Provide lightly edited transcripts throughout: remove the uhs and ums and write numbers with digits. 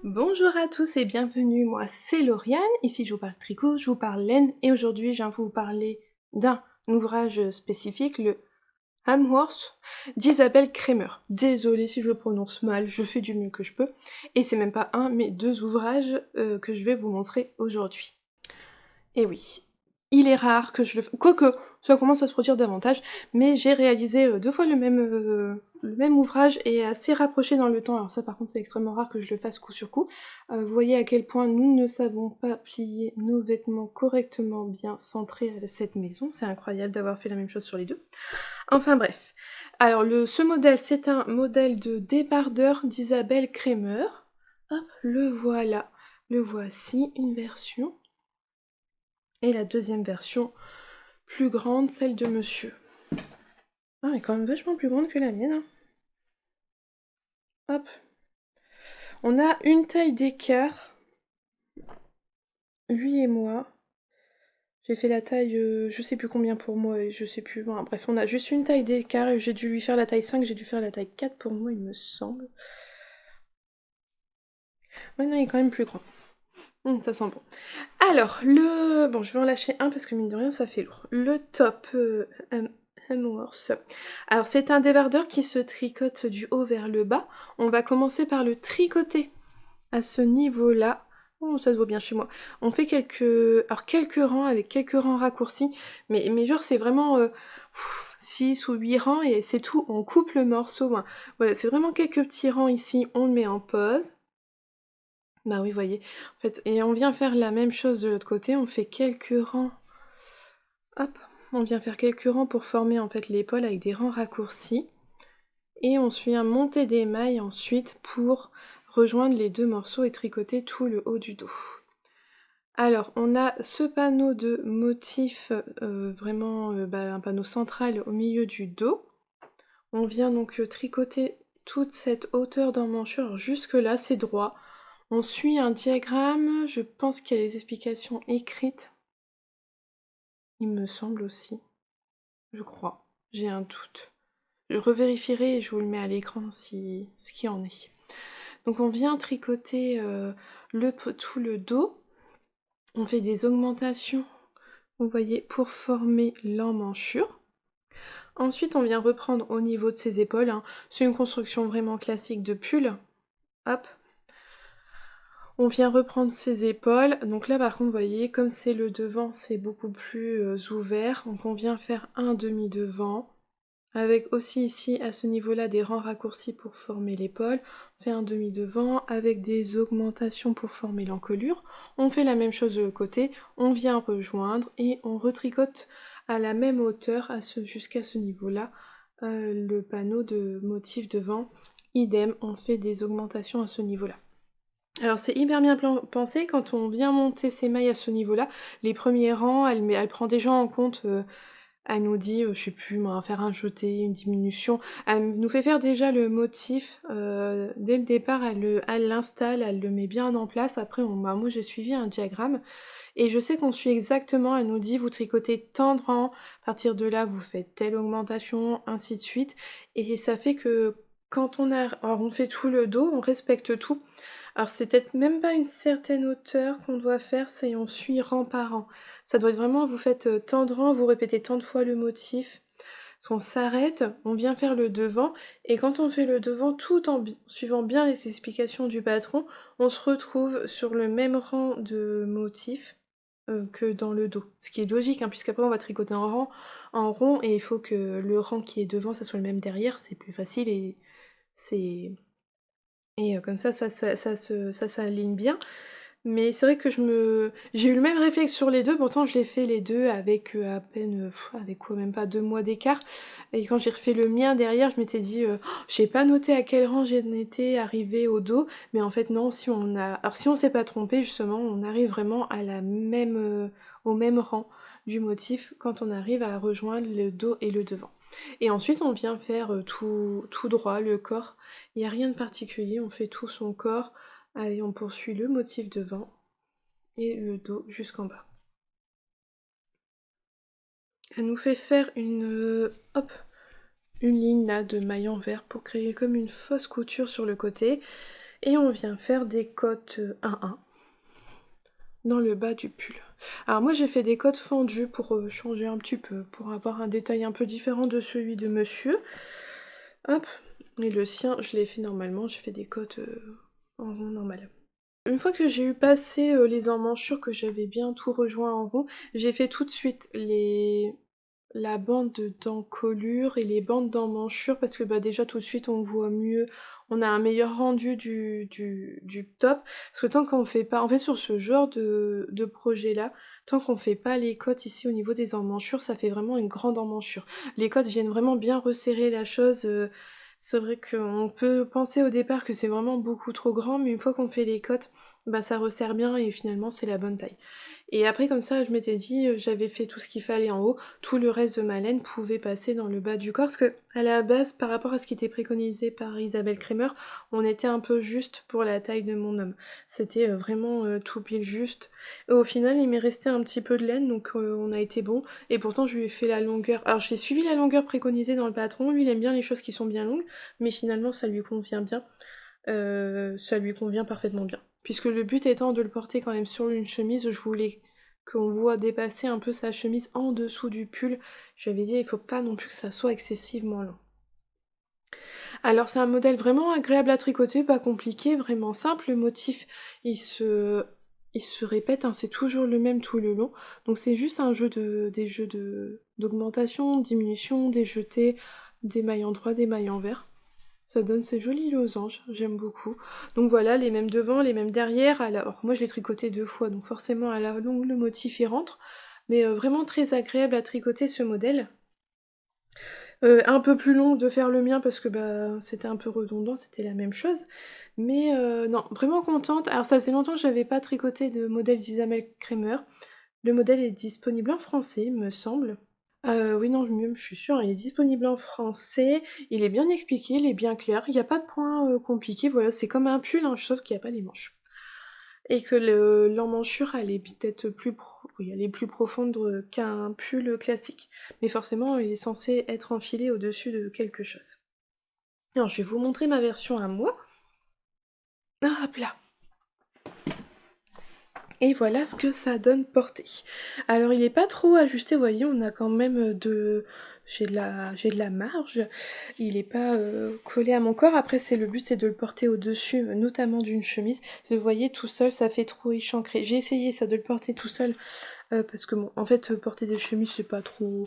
Bonjour à tous et bienvenue, moi c'est Lauriane, ici je vous parle tricot, je vous parle laine et aujourd'hui je viens vous parler d'un ouvrage spécifique, le Hamworth d'Isabelle Kremer. Désolée si je le prononce mal, je fais du mieux que je peux. Et c'est même pas un, mais deux ouvrages que je vais vous montrer aujourd'hui. Et oui, il est rare que je le... Quoique, ça commence à se produire davantage, mais j'ai réalisé deux fois le même ouvrage et assez rapproché dans le temps. Alors ça par contre c'est extrêmement rare que je le fasse coup sur coup. Vous voyez à quel point nous ne savons pas plier nos vêtements correctement bien centrés à cette maison. C'est incroyable d'avoir fait la même chose sur les deux. Enfin bref. Alors ce modèle, c'est un modèle de débardeur d'Isabelle Kremer. Hop, le voilà. Le voici, une version. Et la deuxième version, plus grande, celle de monsieur. Ah, elle est quand même vachement plus grande que la mienne. Hein. Hop. On a une taille d'écart. Lui et moi. J'ai fait la taille, je sais plus combien pour moi, et je sais plus. Bon, bref, on a juste une taille d'écart, et j'ai dû lui faire la taille 5, j'ai dû faire la taille 4 pour moi, il me semble. Ouais, non, il est quand même plus grand. Ça sent bon. Alors, bon, je vais en lâcher un parce que mine de rien, ça fait lourd. Le top Hemworth. Alors, c'est un débardeur qui se tricote du haut vers le bas. On va commencer par le tricoter à ce niveau-là. Oh, ça se voit bien chez moi. On fait quelques rangs avec quelques rangs raccourcis. Mais genre, c'est vraiment 6 ou 8 rangs et c'est tout. On coupe le morceau. Hein. Voilà, c'est vraiment quelques petits rangs ici. On le met en pause. Bah oui, voyez. En fait, et on vient faire la même chose de l'autre côté, on fait quelques rangs. Hop, on vient faire quelques rangs pour former en fait l'épaule avec des rangs raccourcis. Et on vient monter des mailles ensuite pour rejoindre les deux morceaux et tricoter tout le haut du dos. Alors, on a ce panneau de motifs, vraiment un panneau central au milieu du dos. On vient donc tricoter toute cette hauteur d'emmanchure. Jusque là, c'est droit. On suit un diagramme, je pense qu'il y a les explications écrites. Il me semble aussi. Je crois. J'ai un doute. Je revérifierai et je vous le mets à l'écran si ce qui en est. Donc on vient tricoter tout le dos. On fait des augmentations, vous voyez, pour former l'emmanchure. Ensuite, on vient reprendre au niveau de ses épaules. Hein. C'est une construction vraiment classique de pull. Hop, on vient reprendre ses épaules. Donc là, par contre, vous voyez, comme c'est le devant, c'est beaucoup plus ouvert. Donc on vient faire un demi-devant. Avec aussi ici, à ce niveau-là, des rangs raccourcis pour former l'épaule. On fait un demi-devant avec des augmentations pour former l'encolure. On fait la même chose de l'autre côté. On vient rejoindre et on retricote à la même hauteur jusqu'à ce niveau-là le panneau de motif devant. Idem, on fait des augmentations à ce niveau-là. Alors c'est hyper bien pensé, quand on vient monter ses mailles à ce niveau-là, les premiers rangs, elle prend déjà en compte, elle nous dit, je sais plus moi, faire un jeté, une diminution, elle nous fait faire déjà le motif, dès le départ elle l'installe, elle le met bien en place, après moi j'ai suivi un diagramme, et je sais qu'on suit exactement, elle nous dit vous tricotez tant de rangs, à partir de là vous faites telle augmentation, ainsi de suite, et ça fait que quand alors on fait tout le dos, on respecte tout. Alors c'est peut-être même pas une certaine hauteur qu'on doit faire, c'est on suit rang par rang. Ça doit être vraiment, vous faites tant de rangs, vous répétez tant de fois le motif. On s'arrête, on vient faire le devant, et quand on fait le devant, tout en suivant bien les explications du patron, on se retrouve sur le même rang de motifs que dans le dos. Ce qui est logique, hein, puisqu'après on va tricoter en rond, et il faut que le rang qui est devant, ça soit le même derrière, c'est plus facile, et c'est... Et comme ça s'aligne bien. Mais c'est vrai que j'ai eu le même réflexe sur les deux, pourtant je l'ai fait les deux avec à peine, avec quoi, même pas 2 mois d'écart. Et quand j'ai refait le mien derrière, je m'étais dit, oh, j'ai pas noté à quel rang j'en étais arrivée au dos, mais en fait non, alors si on s'est pas trompé justement, on arrive vraiment à au même rang du motif quand on arrive à rejoindre le dos et le devant. Et ensuite on vient faire tout droit, le corps. Il n'y a rien de particulier, on fait tout son corps. Allez, on poursuit le motif devant et le dos jusqu'en bas. Elle nous fait faire une ligne là de maille envers pour créer comme une fausse couture sur le côté. Et on vient faire des côtes 1-1 dans le bas du pull. Alors moi j'ai fait des côtes fendues pour changer un petit peu, pour avoir un détail un peu différent de celui de monsieur. Hop, et le sien je l'ai fait normalement, j'ai fait des côtes en rond normal. Une fois que j'ai eu passé les emmanchures, que j'avais bien tout rejoint en rond, j'ai fait tout de suite la bande d'encolure et les bandes d'emmanchure parce que bah déjà tout de suite on voit mieux, on a un meilleur rendu du top. Parce que tant qu'on fait pas, en fait sur ce genre de projet là, tant qu'on fait pas les côtes ici au niveau des emmanchures, ça fait vraiment une grande emmanchure. Les côtes viennent vraiment bien resserrer la chose. C'est vrai qu'on peut penser au départ que c'est vraiment beaucoup trop grand, mais une fois qu'on fait les côtes, bah ça resserre bien et finalement c'est la bonne taille. Et après comme ça je m'étais dit, j'avais fait tout ce qu'il fallait en haut, tout le reste de ma laine pouvait passer dans le bas du corps, parce que à la base par rapport à ce qui était préconisé par Isabelle Kremer, on était un peu juste pour la taille de mon homme. C'était vraiment tout pile juste. Et au final il m'est resté un petit peu de laine, donc on a été bon, et pourtant je lui ai fait la longueur. Alors j'ai suivi la longueur préconisée dans le patron, lui il aime bien les choses qui sont bien longues, mais finalement ça lui convient bien. Ça lui convient parfaitement bien. Puisque le but étant de le porter quand même sur une chemise, je voulais qu'on voit dépasser un peu sa chemise en dessous du pull. Je lui avais dit, il faut pas non plus que ça soit excessivement long. Alors c'est un modèle vraiment agréable à tricoter, pas compliqué, vraiment simple. Le motif, il se répète, hein, c'est toujours le même tout le long. Donc c'est juste des jeux d'augmentation, diminution, des jetés, des mailles en droit, des mailles envers. Ça donne ces jolis losanges, j'aime beaucoup. Donc voilà, les mêmes devant, les mêmes derrière. Alors moi je l'ai tricoté 2 fois, donc forcément à la longue le motif y rentre. Mais vraiment très agréable à tricoter ce modèle. Un peu plus long de faire le mien parce que bah c'était un peu redondant, c'était la même chose. Mais non, vraiment contente. Alors ça faisait longtemps que j'avais pas tricoté de modèle d'Isabelle Kremer. Le modèle est disponible en français, me semble. Oui, non, même, je suis sûre, il est disponible en français, il est bien expliqué, il est bien clair, il n'y a pas de points compliqués, voilà, c'est comme un pull, hein, sauf qu'il n'y a pas les manches. Et que l'emmanchure, elle est peut-être oui, elle est plus profonde qu'un pull classique. Mais forcément, il est censé être enfilé au-dessus de quelque chose. Alors, je vais vous montrer ma version à moi. Hop là. Et voilà ce que ça donne porté. Alors il est pas trop ajusté, vous voyez, on a quand même j'ai de la marge. Il est pas collé à mon corps. Après c'est le but, c'est de le porter au-dessus, notamment d'une chemise. Vous voyez, tout seul, ça fait trop échancré. J'ai essayé ça de le porter tout seul, parce que bon, en fait, porter des chemises, c'est pas trop.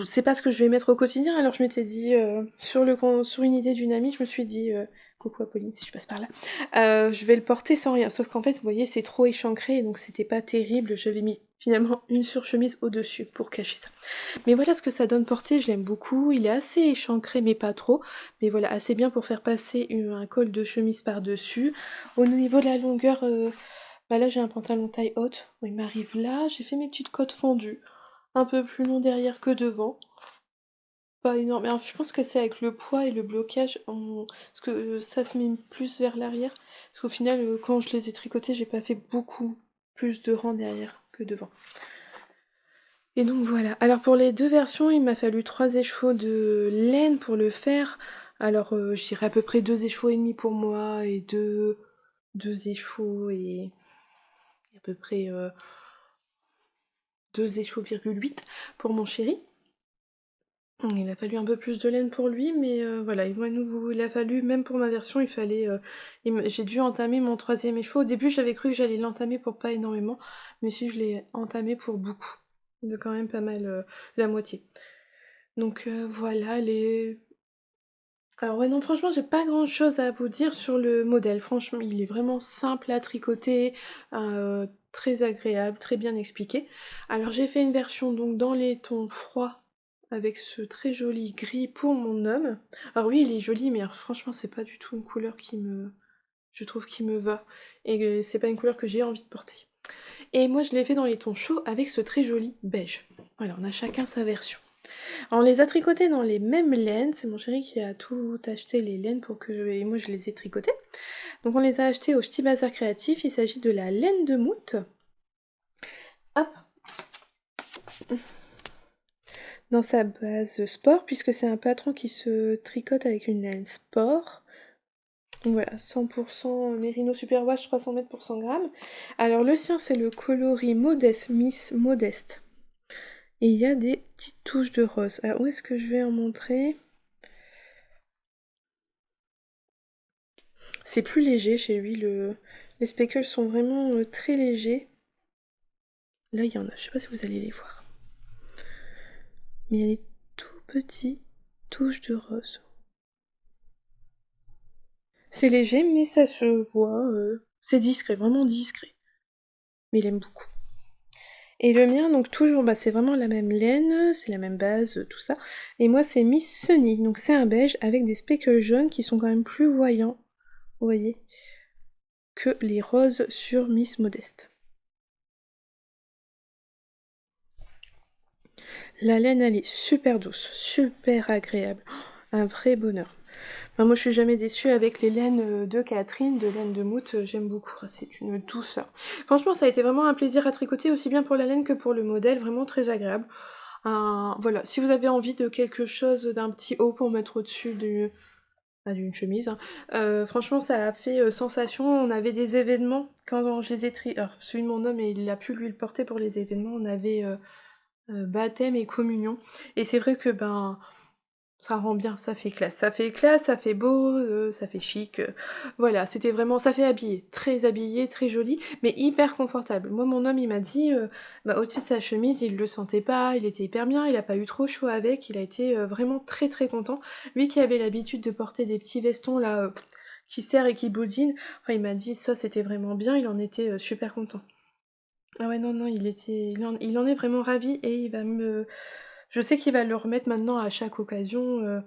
C'est pas ce que je vais mettre au quotidien, alors je m'étais dit, sur une idée d'une amie, je me suis dit, coucou Apolline si je passe par là, je vais le porter sans rien. Sauf qu'en fait, vous voyez, c'est trop échancré, donc c'était pas terrible. J'avais mis finalement une surchemise au-dessus pour cacher ça. Mais voilà ce que ça donne porter, je l'aime beaucoup. Il est assez échancré, mais pas trop. Mais voilà, assez bien pour faire passer un col de chemise par-dessus. Au niveau de la longueur, bah là j'ai un pantalon taille haute, il m'arrive là. J'ai fait mes petites côtes fendues, un peu plus long derrière que devant. Pas énorme, mais alors, je pense que c'est avec le poids et le blocage, parce que ça se met plus vers l'arrière. Parce qu'au final, quand je les ai tricotés, j'ai pas fait beaucoup plus de rangs derrière que devant. Et donc voilà. Alors pour les deux versions, il m'a fallu 3 écheveaux de laine pour le faire. Alors je dirais à peu près 2 écheveaux et demi pour moi et deux écheveaux et à peu près 2 écheveaux,8 pour mon chéri. Il a fallu un peu plus de laine pour lui, mais voilà, il a fallu, même pour ma version, il fallait... j'ai dû entamer mon 3e écheveau. Au début, j'avais cru que j'allais l'entamer pour pas énormément, mais si je l'ai entamé pour beaucoup. De quand même pas mal, la moitié. Donc voilà, Alors ouais, non, franchement, j'ai pas grand-chose à vous dire sur le modèle. Franchement, il est vraiment simple à tricoter, très agréable, très bien expliqué. Alors j'ai fait une version donc dans les tons froids, avec ce très joli gris pour mon homme. Alors oui, il est joli, mais alors, franchement, c'est pas du tout une couleur je trouve qui me va. Et c'est pas une couleur que j'ai envie de porter. Et moi, je l'ai fait dans les tons chauds avec ce très joli beige. Voilà, on a chacun sa version. Alors, on les a tricotés dans les mêmes laines. C'est mon chéri qui a tout acheté les laines et moi je les ai tricotées. Donc on les a achetés au Ch'ti Bazar Créatif. Il s'agit de la laine de moute. Hop. Dans sa base sport, puisque c'est un patron qui se tricote avec une laine sport. Donc voilà, 100% Merino Superwash 300 mètres pour 100 grammes. Alors le sien c'est le coloris Modeste, Miss Modeste. Et il y a des petites touches de rose. Alors où est-ce que je vais en montrer? C'est plus léger chez lui, les speckles sont vraiment très légers. Là il y en a, je sais pas si vous allez les voir. Mais il y a des tout petits touches de rose. C'est léger mais ça se voit, c'est discret, vraiment discret. Mais il aime beaucoup. Et le mien, donc toujours, bah, c'est vraiment la même laine, c'est la même base, tout ça. Et moi, c'est Miss Sunny, donc c'est un beige avec des speckles jaunes qui sont quand même plus voyants, vous voyez, que les roses sur Miss Modeste. La laine, elle est super douce, super agréable, un vrai bonheur. Enfin, moi, je suis jamais déçue avec les laines de Catherine, de laine de Mout, j'aime beaucoup, c'est une douceur. Franchement, ça a été vraiment un plaisir à tricoter, aussi bien pour la laine que pour le modèle, vraiment très agréable. Voilà, si vous avez envie de quelque chose, d'un petit haut pour mettre au-dessus d'une chemise, hein, franchement ça a fait sensation. On avait des événements, quand je les ai alors celui de mon homme, et il a pu lui le porter pour les événements, on avait baptême et communion, et c'est vrai que ben ça rend bien, ça fait classe, ça fait beau, ça fait chic, voilà, c'était vraiment ça fait habillé, très joli, mais hyper confortable. Moi, mon homme, il m'a dit, bah, au-dessus de sa chemise, il le sentait pas, il était hyper bien, il a pas eu trop chaud avec, il a été, vraiment très, très content. Lui qui avait l'habitude de porter des petits vestons là, qui serrent et qui boudinent, enfin, il m'a dit ça, c'était vraiment bien, il en était, super content. Ah ouais, non, non, il en est vraiment ravi, et il va me je sais qu'il va le remettre maintenant à chaque occasion, il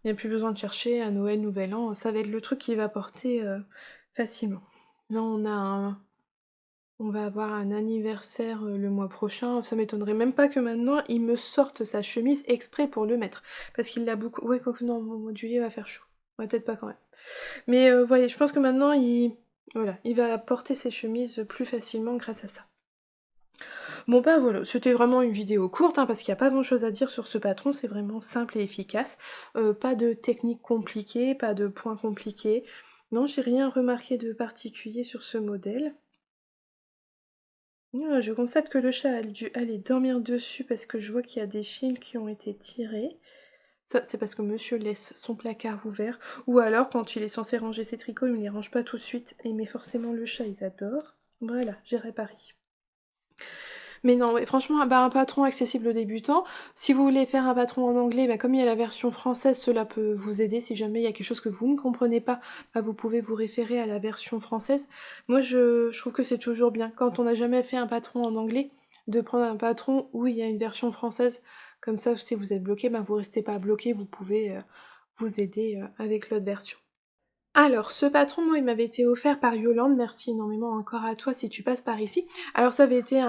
n'y a plus besoin de chercher à Noël, Nouvel An, ça va être le truc qu'il va porter facilement. Là, on va avoir un anniversaire le mois prochain, ça m'étonnerait même pas que maintenant il me sorte sa chemise exprès pour le mettre. Parce qu'il l'a beaucoup. Ouais, quoique non, au mois de juillet il va faire chaud. Ouais, peut-être pas quand même. Mais voyez, je pense que maintenant voilà, il va porter ses chemises plus facilement grâce à ça. Bon bah voilà, c'était vraiment une vidéo courte, hein, parce qu'il n'y a pas grand chose à dire sur ce patron, c'est vraiment simple et efficace. Pas de technique compliquée, pas de points compliqués. Non, j'ai rien remarqué de particulier sur ce modèle. Ah, je constate que le chat a dû aller dormir dessus parce que je vois qu'il y a des fils qui ont été tirés. Ça, c'est parce que monsieur laisse son placard ouvert. Ou alors, quand il est censé ranger ses tricots, il ne les range pas tout de suite. Mais forcément, le chat, ils adorent. Voilà, j'ai réparé. Mais non, ouais, franchement, bah, un patron accessible aux débutants. Si vous voulez faire un patron en anglais, bah, comme il y a la version française, cela peut vous aider. Si jamais il y a quelque chose que vous ne comprenez pas, bah, vous pouvez vous référer à la version française. Moi, je trouve que c'est toujours bien, quand on n'a jamais fait un patron en anglais, de prendre un patron où il y a une version française. Comme ça, si vous êtes bloqué, bah, vous restez pas bloqué, vous pouvez vous aider avec l'autre version. Alors, ce patron, moi, il m'avait été offert par Yolande. Merci énormément encore à toi si tu passes par ici. Alors, ça avait été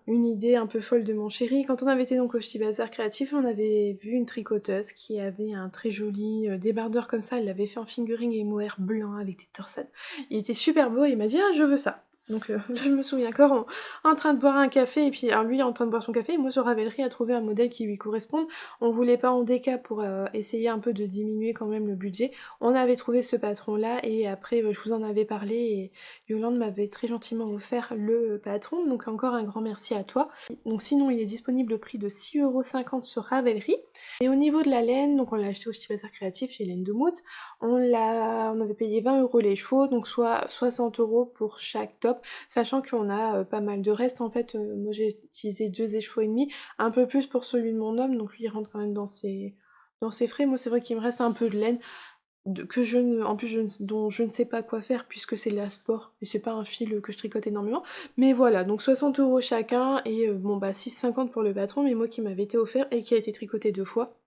une idée un peu folle de mon chéri. Quand on avait été donc au Ch'ti Bazar Créatif, on avait vu une tricoteuse qui avait un très joli débardeur comme ça. Elle l'avait fait en fingering et mohair blanc avec des torsades. Il était super beau et il m'a dit « Ah, je veux ça !» Donc là, je me souviens encore en train de boire un café, et puis alors lui en train de boire son café, et moi sur Ravelry à trouver un modèle qui lui corresponde. On voulait pas en déca pour essayer un peu de diminuer quand même le budget. On avait trouvé ce patron-là, et après je vous en avais parlé, et Yolande m'avait très gentiment offert le patron, donc encore un grand merci à toi. Donc sinon il est disponible au prix de 6,50€ sur Ravelry. Et au niveau de la laine, donc on l'a acheté au Ch'ti Bazar Créatif chez Laine de Mout, on avait payé 20€ les chevaux, donc soit 60€ pour chaque top, sachant qu'on a pas mal de reste en fait. Moi j'ai utilisé 2 écheveaux et demi, un peu plus pour celui de mon homme, donc lui il rentre quand même dans ses frais. Moi c'est vrai qu'il me reste un peu de laine, dont je ne sais pas quoi faire puisque c'est de la sport et c'est pas un fil que je tricote énormément. Mais voilà, donc 60€ chacun, et bon bah 6,50€ pour le patron, mais moi qui m'avait été offert et qui a été tricoté 2 fois.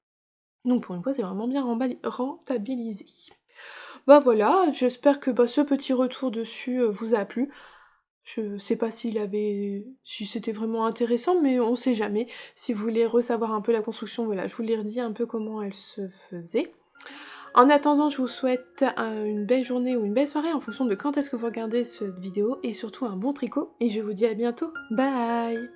Donc pour une fois c'est vraiment bien rentabilisé. Bah voilà, j'espère que ce petit retour dessus vous a plu. Je sais pas si c'était vraiment intéressant, mais on sait jamais. Si vous voulez ressavoir un peu la construction, voilà, je vous l'ai redit un peu comment elle se faisait. En attendant, je vous souhaite une belle journée ou une belle soirée en fonction de quand est-ce que vous regardez cette vidéo, et surtout un bon tricot, et je vous dis à bientôt. Bye!